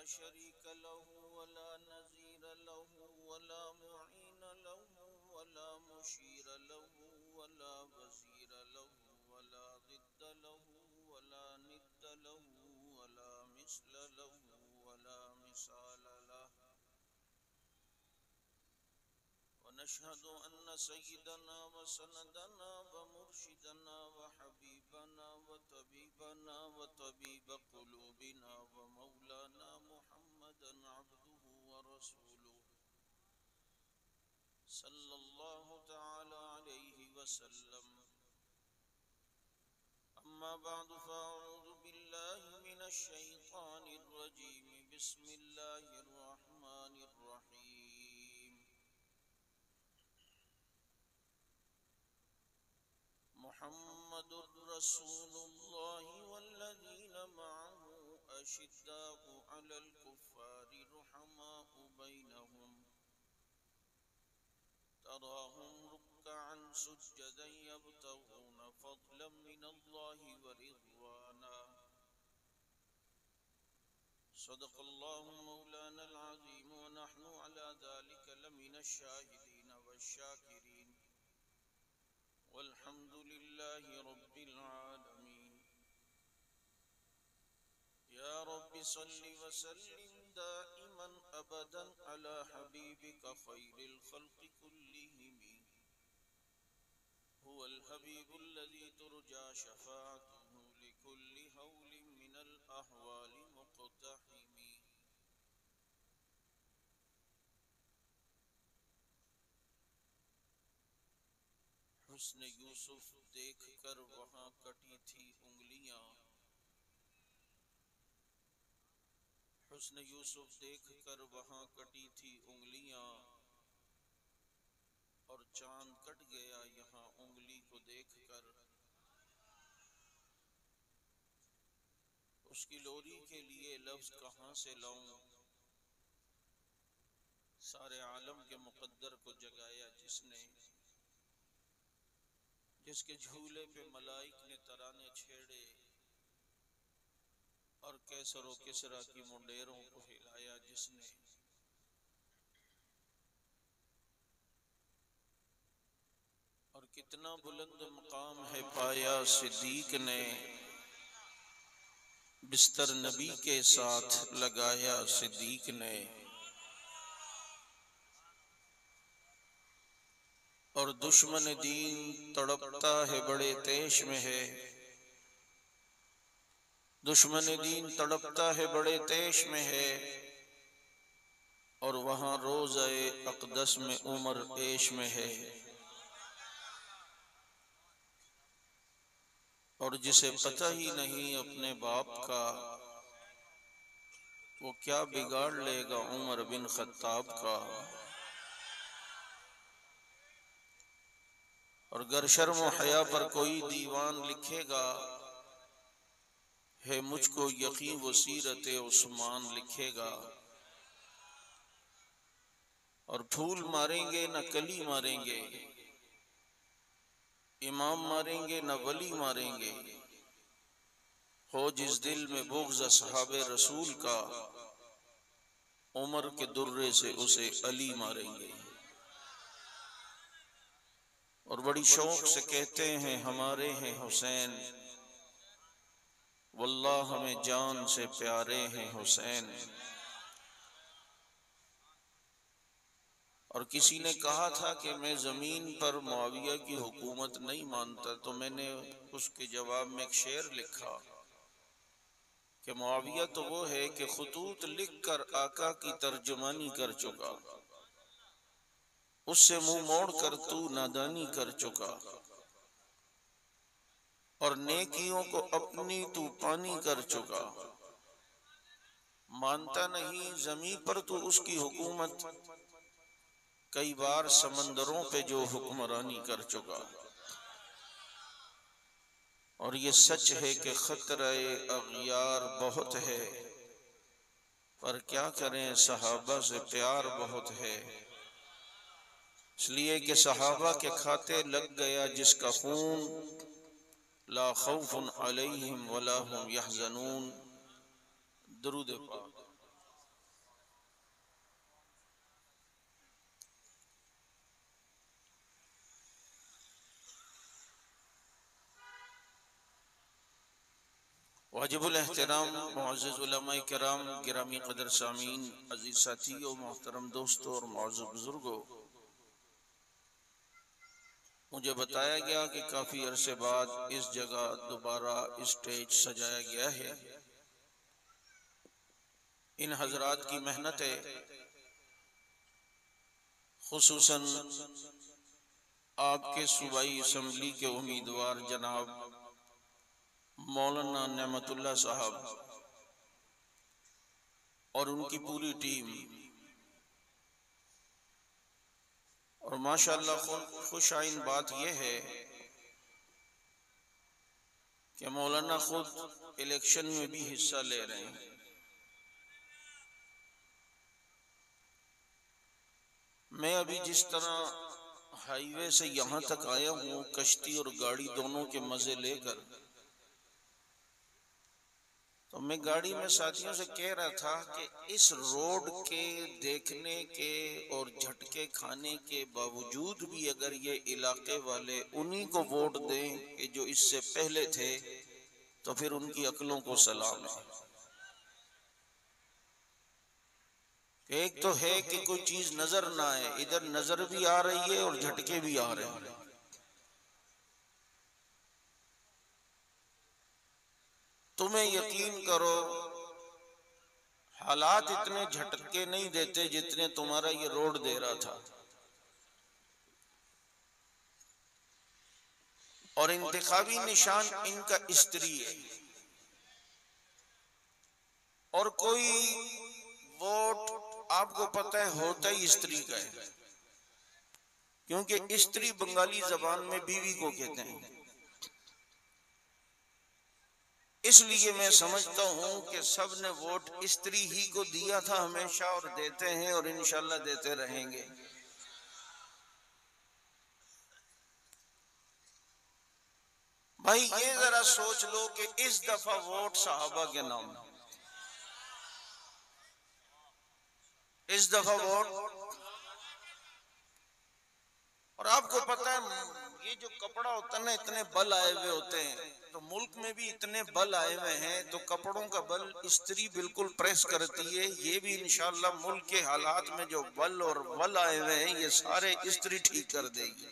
شريك له ولا نظير له ولا معين له ولا مشير له ولا وزير له ولا ضد له ولا ند له ولا مثل له ولا مثال له. ونشهد أن سيدنا وسندنا ومرشدنا وحبيبنا وطبيبنا وطبيب قلوبنا ومولانا محمدا عبده ورسوله صلى الله تعالى عليه وسلم. أما بعد فأعوذ بالله من الشيطان الرجيم. بسم الله الرحمن الرحيم. محمد رسول الله والذين معه أشداء على الكفار رحماء بينهم تراهم ركعا سجدا يبتغون فضلا من الله ورضوانا. صدق الله مولانا العظيم ونحن على ذلك لمن الشاهدين والشاكرين والحمد لله رب العالمين. يا رب صل وسلم دائما أبدا على حبيبك خير الخلق كلهم. هو الحبيب الذي ترجى شفاعته لكل هول من الأحوال مقتحم. حسن یوسف دیکھ کر وہاں کٹی تھی انگلیاں. حسن یوسف دیکھ کر وہاں کٹی تھی انگلیاں اور چاند کٹ گیا یہاں انگلی کو دیکھ کر. اس کی لوری کے لیے لفظ کہاں سے لاؤں. سارے عالم کے مقدر کو جگایا جس نے، جس کے جھولے پہ ملائک نے ترانے چھیڑے اور کیسر و کسرا کی منڈیروں کو ہلایا جس نے. اور کتنا بلند مقام ہے پایا صدیق نے، بستر نبی کے ساتھ لگایا صدیق نے. اور دشمن دین تڑپتا ہے بڑے تیش میں ہے. دشمن دین تڑپتا ہے بڑے تیش میں ہے اور وہاں روضہ اقدس میں عمر عیش میں ہے. اور جسے پتہ ہی نہیں اپنے باپ کا، وہ کیا بگاڑ لے گا عمر بن خطاب کا. اور گر شرم و حیا پر کوئی دیوان لکھے گا، ہے مجھ کو یقین وہ سیرت عثمان لکھے گا. اور پھول ماریں گے نہ کلی ماریں گے، امام ماریں گے نہ ولی ماریں گے. ہو جس دل میں بغض اصحاب رسول کا، عمر کے درے سے اسے علی ماریں گے. اور بڑی شوق سے کہتے ہیں ہمارے ہیں حسین، واللہ ہمیں جان سے پیارے ہیں حسین. اور کسی نے کہا تھا کہ میں زمین پر معاویہ کی حکومت نہیں مانتا، تو میں نے اس کے جواب میں ایک شعر لکھا کہ معاویہ تو وہ ہے کہ خطوط لکھ کر آقا کی ترجمانی کر چکا، اس سے منہ موڑ کر تو نادانی کر چکا. اور نیکیوں کو اپنی تو پانی کر چکا. مانتا نہیں زمین پر تو اس کی حکومت، کئی بار سمندروں پہ جو حکمرانی کر چکا. اور یہ سچ ہے کہ خطرہ اغیار بہت ہے، پر کیا کریں صحابہ سے پیار بہت ہے. اس لیے کہ صحابہ کے کھاتے لگ گیا جس کا خون، لا خوف علیہم ولا هم یحزنون. درود پاک. واجب الاحترام معزز علماء کرام، گرامی قدر سامعین، عزیز ساتھیوں، محترم دوستوں اور معزز بزرگوں، مجھے بتایا گیا کہ کافی عرصے بعد اس جگہ دوبارہ اسٹیج سجایا گیا ہے۔ ان حضرات کی محنت ہے، خصوصاً آپ کے صوبائی اسمبلی کے امیدوار جناب مولانا نعمت اللہ صاحب اور ان کی پوری ٹیم، اور ماشاءاللہ خوش آئین بات یہ ہے کہ مولانا خود الیکشن میں بھی حصہ لے رہے ہیں۔ میں ابھی جس طرح ہائی وے سے یہاں تک آیا ہوں کشتی اور گاڑی دونوں کے مزے لے کر، تو میں گاڑی میں ساتھیوں سے کہہ رہا تھا کہ اس روڈ کے دیکھنے کے اور جھٹکے کھانے کے باوجود بھی اگر یہ علاقے والے انہی کو ووٹ دیں کہ جو اس سے پہلے تھے تو پھر ان کی عقلوں کو سلام ہے۔ ایک تو ہے کہ کوئی چیز نظر نہ آئے، ادھر نظر بھی آ رہی ہے اور جھٹکے بھی آ رہے ہیں۔ تمہیں یقین کرو حالات اتنے جھٹکے نہیں دیتے جتنے تمہارا یہ روڈ دے رہا تھا، اور انتخابی نشان ان کا استری ہے، اور کوئی ووٹ آپ کو پتہ ہے ہوتا ہی استری کا ہے، کیونکہ استری بنگالی زبان میں بیوی کو کہتے ہیں۔ اس لیے میں سمجھتا ہوں کہ سب نے ووٹ استری ہی کو دیا تھا ہمیشہ، اور دیتے ہیں اور انشاءاللہ دیتے رہیں گے۔ بھائی یہ ذرا سوچ لو کہ اس دفعہ ووٹ صحابہ کے نام، اس دفعہ ووٹ، اور آپ کو پتہ ہے یہ جو کپڑا ہوتا ہے نا اتنے بل آئے ہوئے ہوتے ہیں، تو ملک میں بھی اتنے بل آئے ہوئے ہیں، تو کپڑوں کا بل استری بالکل پریس کرتی ہے، یہ بھی انشاءاللہ ملک کے حالات میں جو بل اور ول آئے ہوئے ہیں یہ سارے استری ٹھیک کر دے گی۔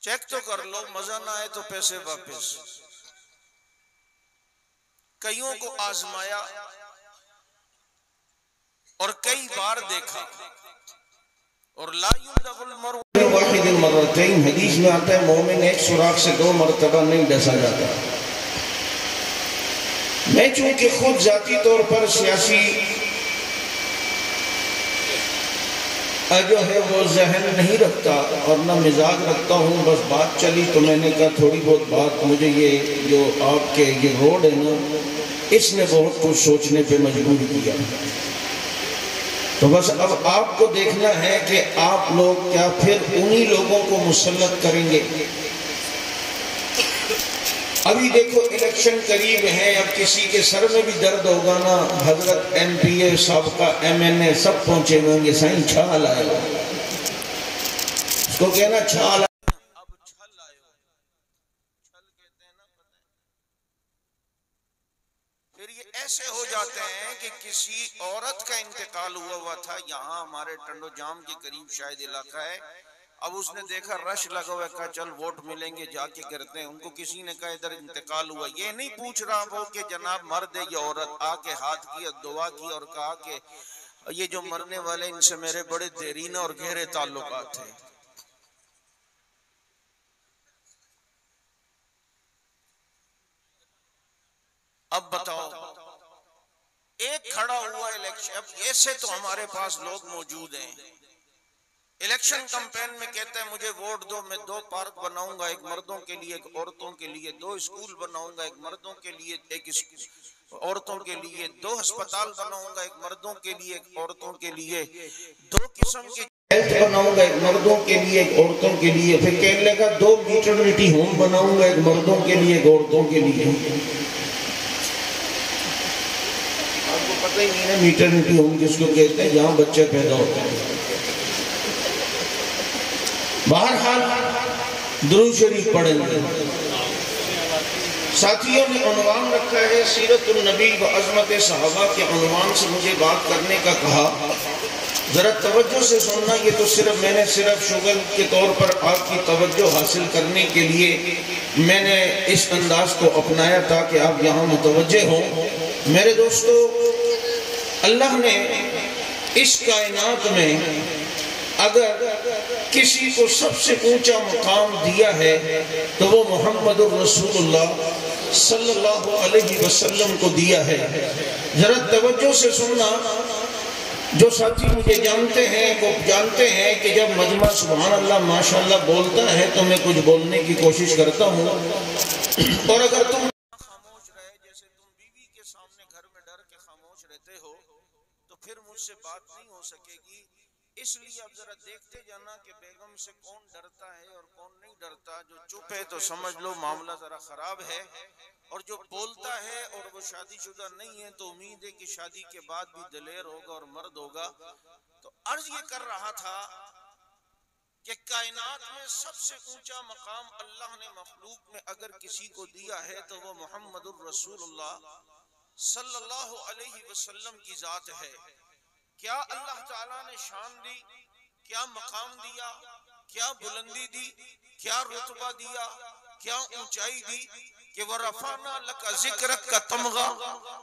چیک تو کر لو، مزہ نہ آئے تو پیسے واپس۔ کئیوں کو آزمایا اور کئی بار دیکھا، اور لا یندغ المرء واحد مرتين، حدیث میں آتا ہے مومن ایک سوراخ سے 2 مرتبہ نہیں ڈسا جاتا۔ میں چونکہ خود ذاتی طور پر سیاسی جو ہے وہ ذہن نہیں رکھتا اور نہ مزاج رکھتا ہوں، بس بات چلی تو میں نے کہا تھوڑی بہت بات، مجھے یہ جو آپ کے یہ روڈ ہے نا اس نے بہت کچھ سوچنے پہ مجبور کیا، تو بس اب آپ کو دیکھنا ہے کہ آپ لوگ کیا پھر انہی لوگوں کو مسلط کریں گے۔ ابھی دیکھو الیکشن قریب ہیں، اب کسی کے سر میں بھی درد ہوگا نا، حضرت ایم پی اے سابقہ ایم این اے سب پہنچے ہوں گے، سائیں چھال آئے ہو، اس کو کہنا چھال آئے، اب چھل آئے ہو، چھل کہتے ہیں نا، پھر یہ ایسے ہو جاتے ہیں کہ کسی عورت کا انتقال ہوا تھا یہاں ہمارے ٹنڈو جام کے قریب شاید علاقہ ہے، اب اس نے دیکھا رش لگا ہوا ہے، کہا چل ووٹ ملیں گے جا کے کرتے ہیں، ان کو کسی نے کہا ادھر انتقال ہوا، یہ نہیں پوچھ رہا وہ کہ جناب مرد ہے یا عورت، آ کے ہاتھ کیا، دعا کی اور کہا کہ یہ جو مرنے والے ان سے میرے بڑے دیرینہ اور گہرے تعلقات ہیں۔ اب بتاؤ ایک کھڑا ہوا الیکشن، اب ایسے تو ہمارے پاس لوگ موجود ہیں، الیکشن کمپین میں کہتا ہے مجھے ووٹ دو، میں 2 پارک بناؤں گا، ایک مردوں کے لیے ایک عورتوں کے لیے، 2 اسکول بناؤں گا، ایک مردوں کے لیے ایک عورتوں کے لیے، 2 ہسپتال بناؤں گا، ایک مردوں کے لیے ایک عورتوں کے لیے، 2 قسم کے ہیلتھ بناؤں گا، ایک مردوں کے لیے ایک عورتوں کے لیے، پھر کہنے لگا 2 میٹرنٹی ہوم بناؤں گا، ایک مردوں کے لیے ایک عورتوں کے لیے۔ آپ کو پتہ ہی نہیں ہے میٹرنٹی ہوم جس کو کہتے ہیں جہاں بچے پیدا ہوتے ہیں۔ بہرحال درود شریف پڑھیں گے۔ ساتھیوں نے عنوان رکھا ہے سیرت النبی و عظمت صحابہ کے عنوان سے مجھے بات کرنے کا کہا۔ ذرا توجہ سے سننا، یہ تو میں نے صرف شغل کے طور پر آپ کی توجہ حاصل کرنے کے لیے میں نے اس انداز کو اپنایا تاکہ آپ یہاں متوجہ ہوں۔ میرے دوستو، اللہ نے اس کائنات میں اگر کسی کو سب سے اونچا مقام دیا ہے تو وہ محمد الرسول اللہ صلی اللہ علیہ وسلم کو دیا ہے۔ ذرا توجہ سے سننا، جو ساتھی مجھے جانتے ہیں وہ جانتے ہیں کہ جب مجمع سبحان اللہ ماشاءاللہ بولتا ہے تو میں کچھ بولنے کی کوشش کرتا ہوں، اور اگر تم خاموش رہے جیسے تم بیوی کے سامنے گھر میں ڈر کے خاموش رہتے ہو تو پھر مجھ سے بات نہیں ہو سکے گی۔ اس لیے اب ذرا دیکھتے جانا کہ بیگم سے کون ڈرتا ہے اور کون نہیں ڈرتا۔ جو چپ ہے تو سمجھ لو معاملہ ذرا خراب ہے، اور جو بولتا ہے اور وہ شادی شدہ نہیں ہے تو امید ہے کہ شادی کے بعد بھی دلیر ہوگا اور مرد ہوگا۔ تو عرض یہ کر رہا تھا کہ کائنات میں سب سے اونچا مقام اللہ نے مخلوق میں اگر کسی کو دیا ہے تو وہ محمد الرسول اللہ صلی اللہ علیہ وسلم کی ذات ہے۔ کیا اللہ تعالیٰ نے شان دی، کیا مقام دیا، کیا بلندی دی، کیا رتبہ دیا، کیا اونچائی دی کہ وَرَفَعْنَا لَكَ ذِكْرَكَ کا تمغہ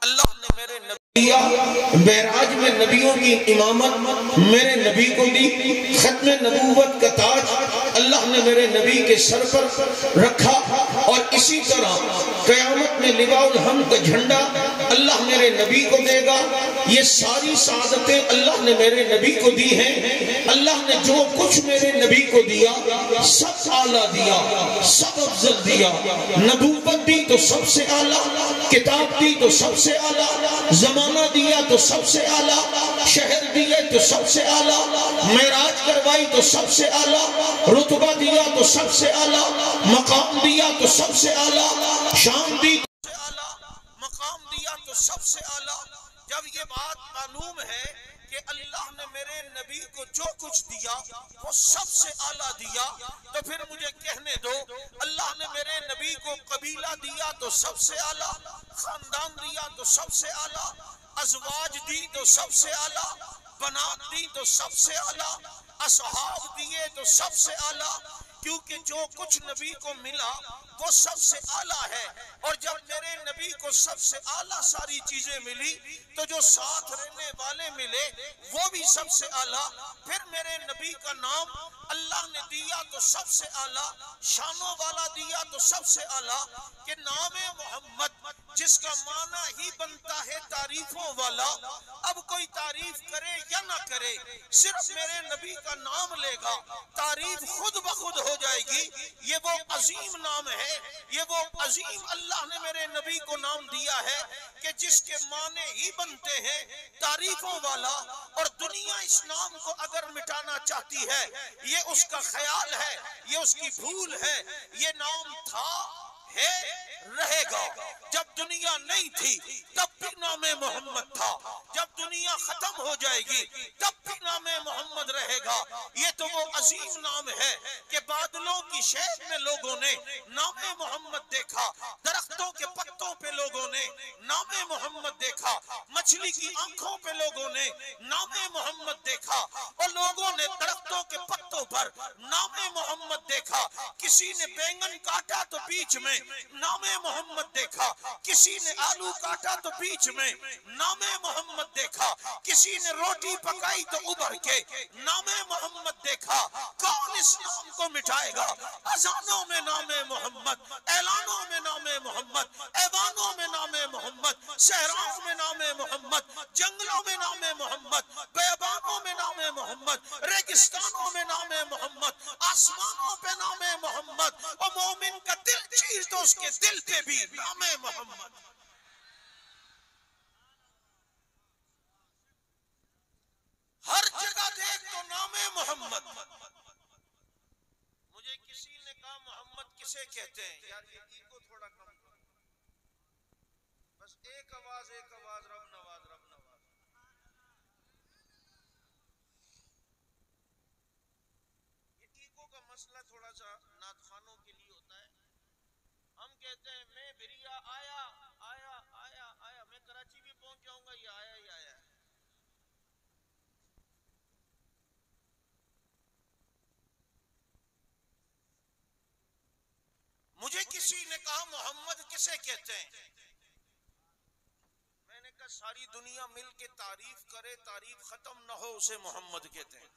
اللہ نے میرے نبی دیا۔ معراج میں نبیوں کی امامت میرے نبی کو دی۔ ختم نبوت کا تاج اللہ نے میرے نبی کے سر پر رکھا، اور اسی طرح قیامت میں لواء الحمد کا جھنڈا اللہ میرے نبی کو دے گا۔ یہ ساری سعادتیں اللہ نے میرے نبی کو دی ہیں۔ اللہ نے جو کچھ میرے نبی کو دیا سب اعلیٰ دیا، سب افضل دیا۔ نبوت دی تو سب سے اعلیٰ، کتاب دی تو سب سے اعلیٰ، زمانہ دیا تو سب سے اعلیٰ، شہر دیے تو سب سے اعلیٰ، معراج کروائی تو سب سے اعلیٰ، رتبہ دیا تو سب سے اعلیٰ، مقام دیا تو سب سے اعلیٰ، شان دی تو سب سے اعلیٰ، مقام دیا تو سب سے اعلیٰ۔ جب یہ بات معلوم ہے کہ اللہ نے میرے نبی کو جو کچھ دیا وہ سب سے اعلیٰ دیا، تو پھر مجھے کہنے دو اللہ نے میرے نبی کو قبیلہ دیا تو سب سے اعلیٰ، خاندان دیا تو سب سے اعلیٰ، ازواج دی تو سب سے اعلیٰ، بنات دی تو سب سے اعلیٰ، اصحاب دیے تو سب سے اعلیٰ، کیونکہ جو کچھ نبی کو ملا وہ سب سے اعلیٰ ہے۔ اور جب میرے نبی کو سب سے اعلیٰ ساری چیزیں ملی تو جو ساتھ رہنے والے ملے وہ بھی سب سے اعلیٰ۔ پھر میرے نبی کا نام اللہ نے دیا تو سب سے اعلیٰ، شانوں والا دیا تو سب سے اعلیٰ، کہ نام محمد جس کا معنی ہی بنتا ہے تعریفوں والا۔ اب کوئی تعریف کرے یا نہ کرے، صرف میرے نبی کا نام لے گا تعریف خود بخود ہو جائے گی۔ یہ وہ عظیم نام ہے، یہ وہ عظیم اللہ نے میرے نبی کو نام دیا ہے کہ جس کے معنی ہی بنتے ہیں تعریفوں والا۔ اور دنیا اس نام کو اگر مٹانا چاہتی ہے، یہ اس کا خیال ہے، یہ اس کی بھول ہے۔ یہ نام تھا، ہے، رہے گا۔ جب دنیا نہیں تھی تب بھی نام محمد تھا، جب دنیا ختم ہو جائے گی تب بھی نام محمد رہے گا۔ یہ تو وہ عظیم نام ہے کہ بادلوں کی شیب میں لوگوں نے نام محمد دیکھا، درختوں کے پتوں پہ لوگوں نے نام محمد دیکھا، مچھلی کی آنکھوں پہ لوگوں نے نام محمد دیکھا، اور لوگوں نے درختوں کے پتوں پر نام محمد دیکھا۔ کسی نے بینگن کاٹا تو بیچ میں نام محمد دیکھا، کسی نے آلو کاٹا تو بیچ میں نام محمد دیکھا، کسی نے روٹی پکائی تو ابھر کے نام محمد دیکھا۔ کون اس نام کو مٹائے گا؟ اذانوں میں نام محمد، اعلانوں میں نام محمد، ایوانوں میں نام محمد، صحراؤں میں نام محمد، جنگلوں میں نام محمد، بیابانوں میں نام محمد، ریگستانوں میں نام محمد، آسمانوں پہ نام محمد، اور مومن کا دل چیر تو اس کے دل پہ بھی نام محمد۔ ہر جگہ دیکھ تو نام محمد۔ مجھے کسی نے کہا محمد کسے کہتے ہیں؟ یار یہ ایگو تھوڑا کم کرو، بس ایک آواز رب نواز رب نواز۔ یہ ایگو لوگوں کا مسئلہ تھوڑا سا نعت خوانوں کے لیے ہوتا ہے. ہم کہتے ہیں میں بریا آیا آیا آیا آیا, میں کراچی بھی پہنچ جاؤں گا, یہ آیا ہی آیا ہے. مجھے کسی نے کہا محمد کسے کہتے ہیں؟ میں نے کہا ساری دنیا مل کے تعریف کرے, تعریف ختم نہ ہو, اسے محمد کہتے ہیں.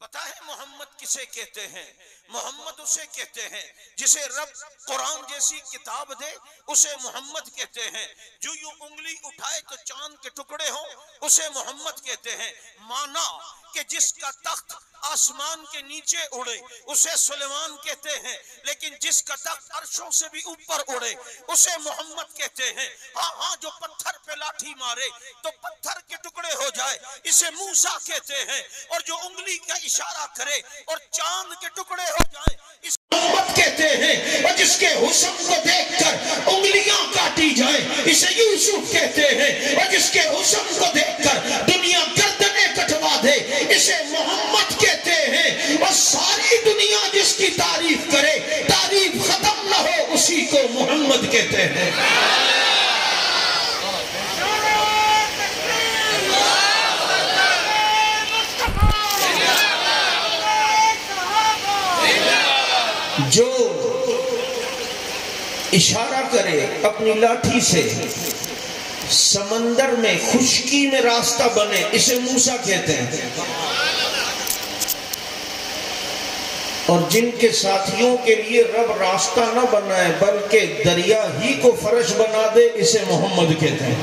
پتہ ہے محمد کسے کہتے ہیں؟ محمد اسے کہتے ہیں جسے رب قرآن جیسی کتاب دے, اسے محمد کہتے ہیں. جو یوں انگلی اٹھائے تو چاند کے ٹکڑے ہوں, اسے محمد کہتے ہیں. مانا کہ جس کا تخت آسمان کے نیچے اڑے اسے سلیمان کہتے ہیں, لیکن جس کا تخت عرشوں سے بھی اوپر اڑے اسے محمد کہتے ہیں. ہاں ہاں, جو پتھر پہ لاٹھی مارے تو پتھر کے ٹکڑے ہو جائے اسے موسیٰ کہتے ہیں, اور جو انگلی کا اشارہ کرے اور چاند کے ٹکڑے ہو جائیں اسے محمد کہتے ہیں. اور جس کے حسن کو دیکھ کر انگلیاں کاٹی جائیں اسے یوسف کہتے ہیں, اور جس کے حسن کو دیکھ کر دنیا گردنیں کٹوا دے اسے محمد کہتے ہیں. اور ساری دنیا جس کی تعریف کرے تعریف ختم نہ ہو, اسی کو محمد کہتے ہیں. جو اشارہ کرے اپنی لاٹھی سے سمندر میں خشکی میں راستہ بنے اسے موسیٰ کہتے ہیں. اور جن کے ساتھیوں کے لیے رب راستہ نہ بنائے بلکہ دریا ہی کو فرش بنا دے اسے محمد کہتے ہیں.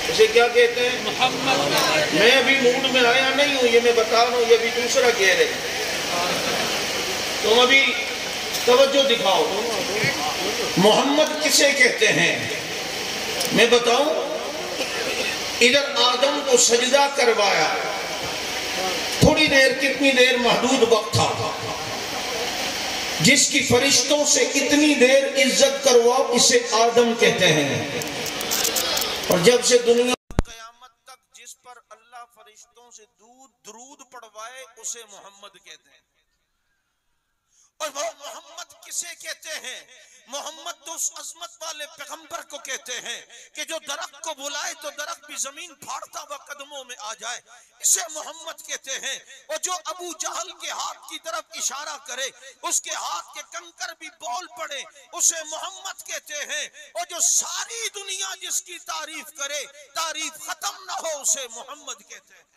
اسے کیا کہتے ہیں؟ محمد. میں ابھی موڈ میں آیا نہیں ہوں, یہ میں بتا رہا ہوں, یہ بھی دوسرا کہہ رہے ہیں. تم ابھی توجہ دکھاؤ. محمد کسے کہتے ہیں میں بتاؤں. ادھر آدم کو سجدہ کروایا, تھوڑی دیر, کتنی دیر, محدود وقت تھا. جس کی فرشتوں سے اتنی دیر عزت کرواؤ اسے آدم کہتے ہیں. اور جب سے دنیا قیامت تک جس پر اللہ فرشتوں سے درود پڑھوائے اسے محمد کہتے ہیں. اور وہ محمد کسے کہتے ہیں؟ محمد تو اس عظمت والے پیغمبر کو کہتے ہیں کہ جو درخت کو بلائے تو درخت بھی زمین پھاڑتا ہوا قدموں میں آ جائے, اسے محمد کہتے ہیں. اور جو ابو جہل کے ہاتھ کی طرف اشارہ کرے اس کے ہاتھ کے کنکر بھی بول پڑے اسے محمد کہتے ہیں. اور جو ساری دنیا جس کی تعریف کرے تعریف ختم نہ ہو اسے محمد کہتے ہیں.